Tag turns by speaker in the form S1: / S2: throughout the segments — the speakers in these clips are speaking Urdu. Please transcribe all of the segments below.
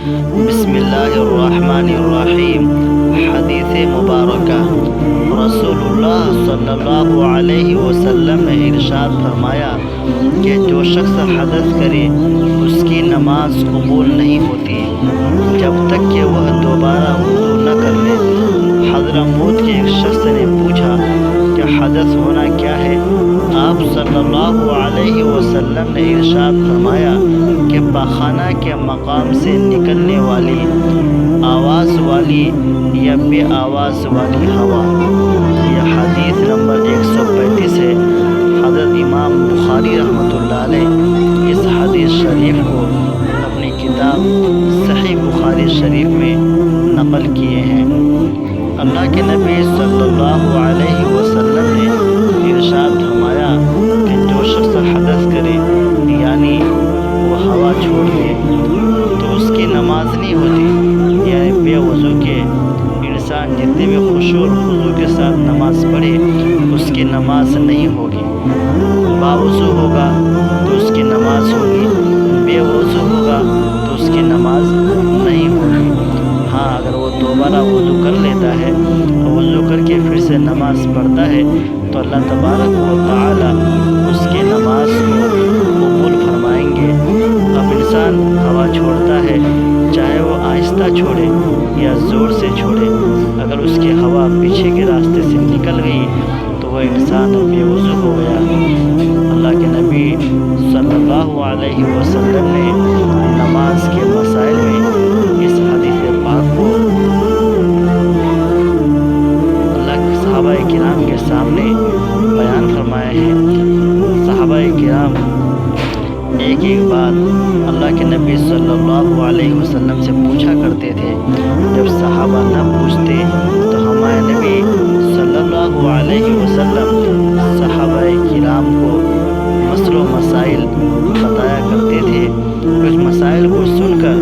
S1: بسم اللہ الرحمن الرحیم۔ حدیث مبارکہ، رسول اللہ صلی اللہ علیہ وسلم نے ارشاد فرمایا کہ جو شخص حدث کرے اس کی نماز قبول نہیں ہوتی جب تک کہ وہ دوبارہ وضو نہ کر لے۔ حضرموت کے ایک شخص نے پوچھا کہ حدث ہونا کیا ہے؟ آپ صلی اللہ علیہ وسلم نے ارشاد فرمایا کہ پاخانہ کے مقام سے نکلنے والی آواز والی یا بے آواز والی ہوا۔ یہ حدیث نمبر 135 ہے۔ حضرت امام بخاری رحمۃ اللہ علیہ اس حدیث شریف کو اپنی کتاب صحیح بخاری شریف میں نقل کیے ہیں۔ اللہ کے نبی صلی اللہ علیہ وسلم نے ارشاد فرمایا کہ جو شخص حدث کرے یعنی وہ ہوا چھوڑ دے تو اس کی نماز نہیں ہوتی، یعنی بے وضو کے انسان جتنے بھی خشوع اور خضوع کے ساتھ نماز پڑھے اس کی نماز نہیں ہوگی۔ باوضو ہوگا تو اس کی نماز ہوگی، بے وضو ہوگا تو اس کی نماز نہیں ہوگی۔ ہاں، اگر وہ دوبارہ وضو کر لیتا ہے، وضو کر کے پھر سے نماز پڑھتا ہے تو اللہ تبارک و تعالی اس کی نماز کو قبول فرمائیں گے۔ اب انسان ہوا چھوڑتا ہے، چاہے وہ آہستہ چھوڑے یا زور سے چھوڑے، اگر اس کی ہوا پیچھے کے راستے سے نکل گئی تو وہ انسان بے وضو ہو گیا۔ اللہ کے نبی صلی اللہ علیہ وسلم نے نماز کے مسائل میں اس حدیث پاک کو صحابہ کرام کے سامنے بیان فرمائے ہیں۔ صحابہ کرام ایک ایک بات اللہ کے نبی صلی اللہ علیہ وسلم سے پوچھا کرتے تھے۔ جب صحابہ نہ پوچھتے تو ہمارے نبی صلی اللہ علیہ وسلم صحابہ کرام کو مسئلہ و مسائل بتایا کرتے تھے۔ اس مسائل کو سن کر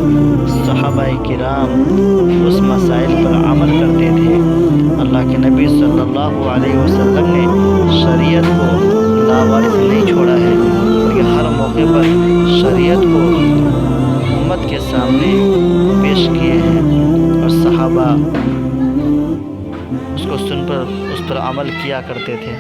S1: صحابہ کرام اس مسائل پر عمل کرتے تھے۔ اللہ کے نبی صلی اللہ علیہ وسلم نے شریعت کو لاوارث نہیں چھوڑا ہے، بلکہ ہر موقع پر شریعت کو امت کے سامنے پیش کیے ہیں اور صحابہ اس کو سن پر اس پر عمل کیا کرتے تھے۔